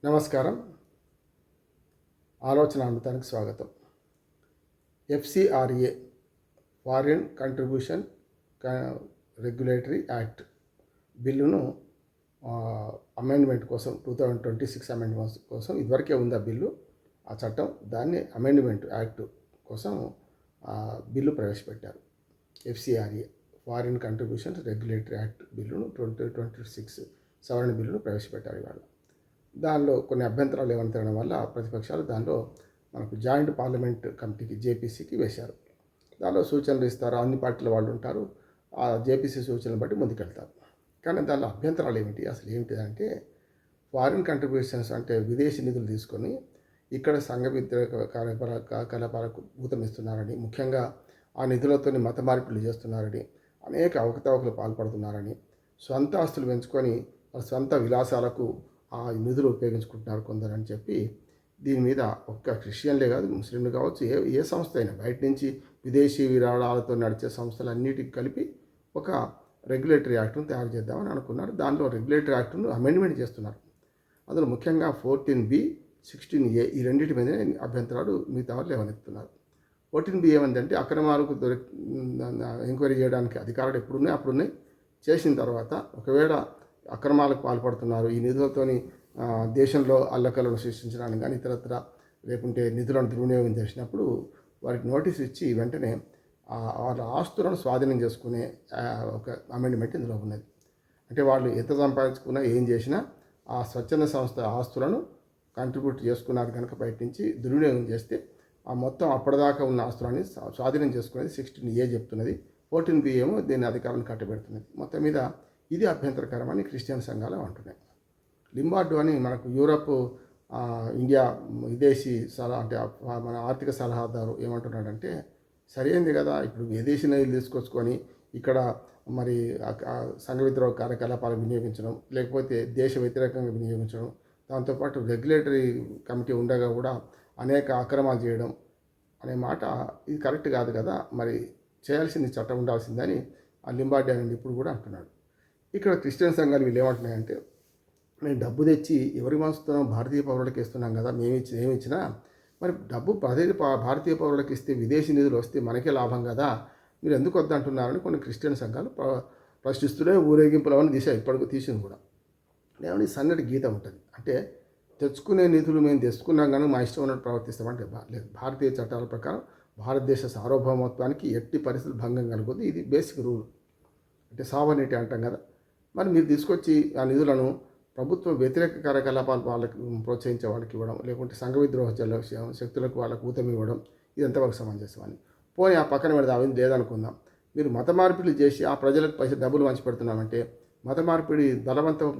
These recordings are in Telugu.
నమస్కారం. ఆలోచన అమృతానికి స్వాగతం. FCRA foreign contribution regulatory act బిల్లును అమెండ్మెంట్ కోసం 2026 అమెండ్మెంట్ కోసం ఇదివరకే ఉంది ఆ బిల్లు, ఆ చట్టం. దాన్ని అమెండ్మెంట్ యాక్ట్ కోసం బిల్లు ప్రవేశపెట్టారు. FCRA foreign contribution regulatory act బిల్లును 2026 సవరణ బిల్లును ప్రవేశపెట్టారు ఇవాళ. దానిలో కొన్ని అభ్యంతరాలు ఏమంతడం వల్ల ప్రతిపక్షాలు దానిలో మనకు జాయింట్ పార్లమెంట్ కమిటీకి జేపీసీకి వేశారు. దానిలో సూచనలు ఇస్తారు, అన్ని పార్టీల వాళ్ళు ఉంటారు, ఆ జేపీసీ సూచనలు బట్టి ముందుకెళ్తారు. కానీ దానిలో అభ్యంతరాలు ఏమిటి, అసలు ఏమిటిదంటే ఫారిన్ కంట్రిబ్యూషన్స్ అంటే విదేశీ నిధులు తీసుకొని ఇక్కడ సంఘ వ్యతిరేక కార్యకలాపాలకు ఊతమిస్తున్నారని, ముఖ్యంగా ఆ నిధులతో మత మార్పిడులు చేస్తున్నారని, అనేక అవకతవకలు పాల్పడుతున్నారని, సొంత ఆస్తులు పెంచుకొని వాళ్ళ సొంత విలాసాలకు ఆ నిధులు ఉపయోగించుకుంటున్నారు కొందరని చెప్పి దీని మీద ఒక్క క్రిస్టియన్లే కాదు, ముస్లింలు కావచ్చు, ఏ సంస్థ అయినా బయట నుంచి విదేశీ విరాళాలతో నడిచే సంస్థలన్నిటికి కలిపి ఒక రెగ్యులేటరీ యాక్ట్ను తయారు చేద్దామని అనుకున్నారు. దానిలో రెగ్యులేటరీ యాక్ట్ను అమెండ్మెంట్ చేస్తున్నారు. అందులో ముఖ్యంగా 14B, 16A ఈ రెండింటి మీద అభ్యంతరాలు మిగతా వాళ్ళు లేవనెత్తుతున్నారు. 14B ఏమందంటే అక్రమాలకు ఎంక్వైరీ చేయడానికి అధికారులు ఎప్పుడున్నాయి అప్పుడున్నాయి. చేసిన తర్వాత ఒకవేళ అక్రమాలకు పాల్పడుతున్నారు, ఈ నిధులతోని దేశంలో అల్లకలను సృష్టించడానికి కానీ ఇతరత్ర లేకుంటే నిధులను దుర్వినియోగం చేసినప్పుడు వారికి నోటీస్ ఇచ్చి వెంటనే వాళ్ళ ఆస్తులను స్వాధీనం చేసుకునే ఒక అమెండ్మెంట్ ఇందులో ఉన్నది. అంటే వాళ్ళు ఎంత సంపాదించుకున్నా ఏం చేసినా ఆ స్వచ్ఛంద సంస్థ ఆస్తులను కంట్రిబ్యూట్ చేసుకున్నారు కనుక బయట నుంచి దుర్వినియోగం చేస్తే ఆ మొత్తం అప్పటిదాకా ఉన్న ఆస్తులని స్వాధీనం చేసుకునేది 16A చెప్తున్నది. 14B ఏమో దీన్ని అధికారులను కట్టబెడుతున్నది. మొత్తం మీద ఇది అభ్యంతరకరమని క్రిస్టియన్ సంఘాలు అంటున్నాయి. లింబార్డు అని మనకు యూరప్ ఇండియా విదేశీ సలహా అంటే మన ఆర్థిక సలహాదారు ఏమంటున్నాడంటే సరైనది కదా, ఇప్పుడు విదేశీ నిధులు తీసుకొచ్చుకొని ఇక్కడ మరి సంఘ విద్రోహ కార్యకలాపాలు వినియోగించడం, లేకపోతే దేశ వ్యతిరేకంగా వినియోగించడం, దాంతోపాటు రెగ్యులేటరీ కమిటీ ఉండగా కూడా అనేక అక్రమాలు చేయడం అనే మాట ఇది కరెక్ట్ కాదు కదా, మరి చేయాల్సింది చట్టం ఉండాల్సిందని ఆ లింబార్డు అనేది ఇప్పుడు కూడా అంటున్నాడు. ఇక్కడ క్రిస్టియన్ సంఘాలు వీళ్ళు ఏమంటున్నాయంటే మేము డబ్బు తెచ్చి ఎవరి మనసుతున్నాం, భారతీయ పౌరులకు ఇస్తున్నాం కదా, ఏమి ఇచ్చినా మరి డబ్బు భారతీయ పౌరులకు ఇస్తే విదేశీ నిధులు వస్తే మనకే లాభం కదా, మీరు ఎందుకు వద్దంటున్నారని కొన్ని క్రిస్టియన్ సంఘాలు ప్రశ్నిస్తూనే ఊరేగింపులవన్నీ ఇప్పటికీ తీసింది కూడా. ఏమని సన్నటి గీత ఉంటుంది, అంటే తెచ్చుకునే నిధులు మేము తెచ్చుకున్నాం కానీ మా ఇష్టం ఉన్నట్టు ప్రవర్తిస్తామంటే లేదు. భారతీయ చట్టాల ప్రకారం భారతదేశ సార్వభౌమత్వానికి ఎట్టి పరిస్థితులు భంగం కలుగుతుంది. ఇది బేసిక్ రూల్, అంటే సావర్నిటీ అంటాం కదా. మరి మీరు తీసుకొచ్చి ఆ నిధులను ప్రభుత్వ వ్యతిరేక కార్యకలాపాలు వాళ్ళకి ప్రోత్సహించే వాళ్ళకి ఇవ్వడం, లేకుంటే సంఘ విద్రోహ శక్తులకు వాళ్ళకు ఊతం ఇవ్వడం, ఇది ఎంతవరకు సమంజసమని. పోనీ ఆ పక్కన పెడదాం, అవి లేదనుకుందాం. మీరు మత మార్పిడి చేసి ఆ ప్రజలకు డబ్బులు పంచి పెడుతున్నామంటే మత మార్పిడి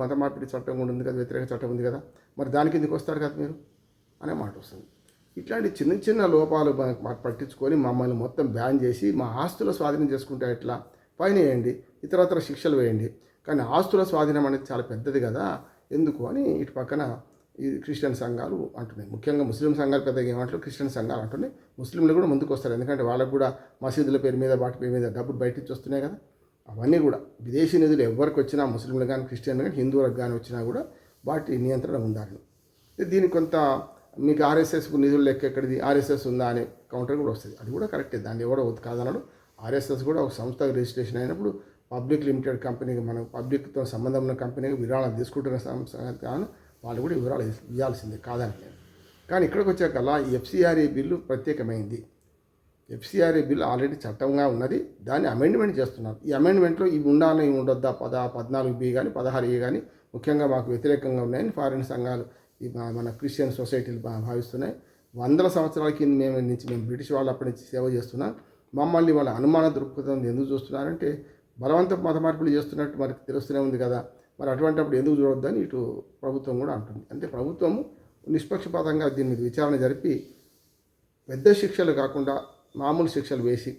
మత మార్పిడి చట్టం కూడా ఉంది కదా, వ్యతిరేక చట్టం ఉంది కదా, మరి దానికి ఎందుకు వస్తారు కదా మీరు అనే మాట వస్తుంది. ఇట్లాంటి చిన్న చిన్న లోపాలు పట్టించుకొని మమ్మల్ని మొత్తం బ్యాన్ చేసి మా ఆస్తుల స్వాధీనం చేసుకుంటే ఎట్లా, ఫైన్ వేయండి, ఇతరత్ర శిక్షలు వేయండి, కానీ ఆస్తుల స్వాధీనం అనేది చాలా పెద్దది కదా ఎందుకు అని ఇటు పక్కన ఈ క్రిస్టియన్ సంఘాలు అంటున్నాయి. ముఖ్యంగా ముస్లిం సంఘాలు పెద్దగా ఏమంటారు, క్రిస్టియన్ సంఘాలు అంటున్నాయి. ముస్లింలు కూడా ముందుకు వస్తారు, ఎందుకంటే వాళ్ళకు కూడా మసీదుల పేరు మీద వాటి పేరు మీద డబ్బులు బయట నుంచి వస్తున్నాయి కదా. అవన్నీ కూడా విదేశీ నిధులు ఎవరికి వచ్చినా, ముస్లింలు కానీ క్రిస్టియన్లు కానీ హిందువులకు కానీ వచ్చినా కూడా వాటి నియంత్రణ ఉండాలి. దీనికి కొంత మీకు ఆర్ఎస్ఎస్కు నిధులు లెక్క ఎక్కడిది, ఆర్ఎస్ఎస్ ఉందా అనే కౌంటర్ కూడా వస్తుంది. అది కూడా కరెక్టే, దాన్ని ఎవడో కాదన్నాడు. ఆర్ఎస్ఎస్ కూడా ఒక సంస్థ రిజిస్ట్రేషన్ అయినప్పుడు పబ్లిక్ లిమిటెడ్ కంపెనీకి, మనం పబ్లిక్తో సంబంధం ఉన్న కంపెనీకి విరాళాలు తీసుకుంటున్న కానీ వాళ్ళు కూడా వివరాలు ఇవ్వాల్సిందే కాదని. కానీ ఇక్కడికి వచ్చాకల్లా ఈ ఎఫ్సిఆర్ఏ బిల్లు ప్రత్యేకమైంది. ఎఫ్సిఆర్ఏ బిల్లు ఆల్రెడీ చట్టంగా ఉన్నది, దాన్ని అమెండ్మెంట్ చేస్తున్నారు. ఈ అమెండ్మెంట్లో ఇవి ఉండాలని ఇవి ఉండొద్దా, 14B కానీ 16A కానీ ముఖ్యంగా మాకు వ్యతిరేకంగా ఉన్నాయని ఫారిన్ సంఘాలు మన క్రిస్టియన్ సొసైటీలు భావిస్తున్నాయి. వందల సంవత్సరాల కింద మేము బ్రిటిష్ వాళ్ళు అప్పటి నుంచి సేవ చేస్తున్నాం, మమ్మల్ని వాళ్ళ అనుమాన దృక్పథం ఎందుకు చూస్తున్నారంటే బలవంత మత మార్పులు చేస్తున్నట్టు మనకు తెలుస్తూనే ఉంది కదా, మరి అటువంటిప్పుడు ఎందుకు చూడొద్దని ఇటు ప్రభుత్వం కూడా అంటుంది. అంటే ప్రభుత్వము నిష్పక్షపాతంగా దీని మీద విచారణ జరిపి పెద్ద శిక్షలు కాకుండా మామూలు శిక్షలు వేసి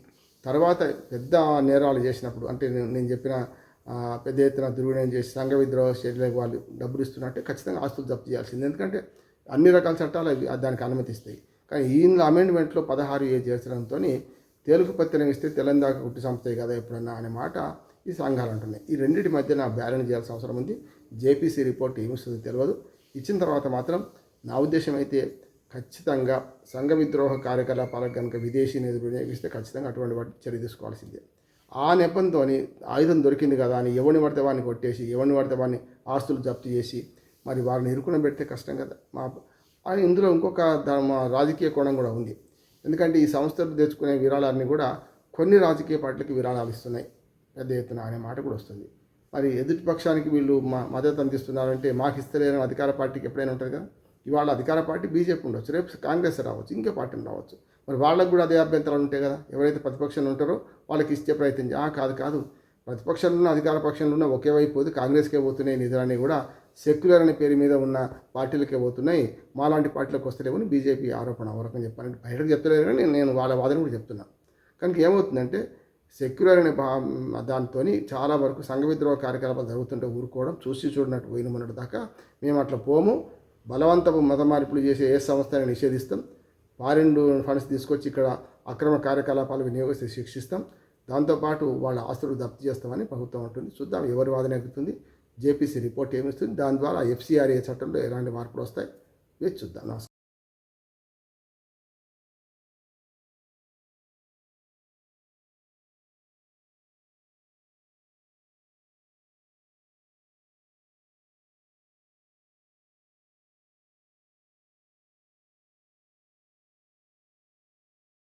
తర్వాత పెద్ద నేరాలు చేసినప్పుడు, అంటే నేను చెప్పిన పెద్ద ఎత్తున దుర్వినియోగం చేసి సంఘ విద్రోహ చర్యలకు వాళ్ళు డబ్బులు ఇస్తున్నట్టే ఖచ్చితంగా ఆస్తులు జప్తు చేయాల్సింది. ఎందుకంటే అన్ని రకాల చట్టాలు దానికి అనుమతిస్తాయి. కానీ ఈ అమెండ్మెంట్లో 16A చేర్చడంతో తేలుకు పత్రం ఇస్తే తెలంగాణ కుట్టి సంస్థే కదా ఎప్పుడన్నా అనే మాట ఈ సంఘాలు అంటున్నాయి. ఈ రెండింటి మధ్యన బ్యాలెన్స్ చేయాల్సిన అవసరం ఉంది. జేపీసీ రిపోర్ట్ ఏమిస్తుందో తెలియదు. ఇచ్చిన తర్వాత మాత్రం నా ఉద్దేశం అయితే ఖచ్చితంగా సంఘ విద్రోహ కార్యకలాపాలకు కనుక విదేశీ నిధులు వినియోగిస్తే ఖచ్చితంగా అటువంటి వాటి చర్య తీసుకోవాల్సిందే. ఆ నెపంతో ఆయుధం దొరికింది కదా అని ఎవరిని పడితే వాడిని కొట్టేసి ఎవరిని పడితే వాడిని ఆస్తులు జప్తు చేసి మరి వారిని ఇరుకున పెడితే కష్టం కదా. అని ఇందులో ఇంకొక రాజకీయ కోణం కూడా ఉంది. ఎందుకంటే ఈ సంస్థలు తెచ్చుకునే విరాళాన్ని కూడా కొన్ని రాజకీయ పార్టీలకు విరాళాలు ఇస్తున్నాయి పెద్ద ఎత్తున అనే మాట కూడా వస్తుంది. మరి ఎదుటి పక్షానికి వీళ్ళు మద్దతు అందిస్తున్నారంటే మాకు ఇస్తలేరని అధికార పార్టీకి ఎప్పుడైనా ఉంటుంది కదా. ఇవాళ అధికార పార్టీ బీజేపీ ఉండొచ్చు, రేపు కాంగ్రెస్ రావచ్చు, ఇంకే పార్టీని రావచ్చు. మరి వాళ్ళకు కూడా అదే అభ్యంతరాలు ఉంటాయి కదా. ఎవరైతే ప్రతిపక్షంలో ఉంటారో వాళ్ళకి ఇచ్చే ప్రయత్నం కాదు ప్రతిపక్షంలో ఉన్న అధికార పక్షంలో ఉన్న ఒకే వైపు పోతే కాంగ్రెస్కే పోతున్నాయి నిధులన్నీ కూడా సెక్యులర్ అనే పేరు మీద ఉన్న పార్టీలకే పోతున్నాయి, మాలాంటి పార్టీలకు వస్తలేవని బీజేపీ ఆరోపణ. ఒక చెప్పాలంటే బయటకు చెప్తలేరు కానీ నేను వాళ్ళ వాదన కూడా చెప్తున్నా. కనుక ఏమవుతుందంటే సెక్యులర్ అనే దాంతో చాలా వరకు సంఘ విద్రోహ కార్యకలాపాలు జరుగుతుంటే ఊరుకోవడం, చూసి చూడనట్టు పోయిన మొన్నటి దాకా మేము అట్లా పోము. బలవంతపు మత మార్పులు చేసే ఏ సంస్థని నిషేధిస్తాం. ఫారిన్ ఫండ్స్ తీసుకొచ్చి ఇక్కడ అక్రమ కార్యకలాపాలు వినియోగిస్తే శిక్షిస్తాం. దాంతోపాటు వాళ్ళ ఆస్తులు జప్తు చేస్తామని ప్రభుత్వం అంటుంది. చూద్దాం ఎవరి వాదన ఎక్కుతుంది, జేపీసీ రిపోర్ట్ ఏమిస్తుంది, దాని ద్వారా ఎఫ్సీఆర్ఏ చట్టంలో ఎలాంటి మార్పులు వస్తాయి వేచి చూద్దాం. నమస్కారం.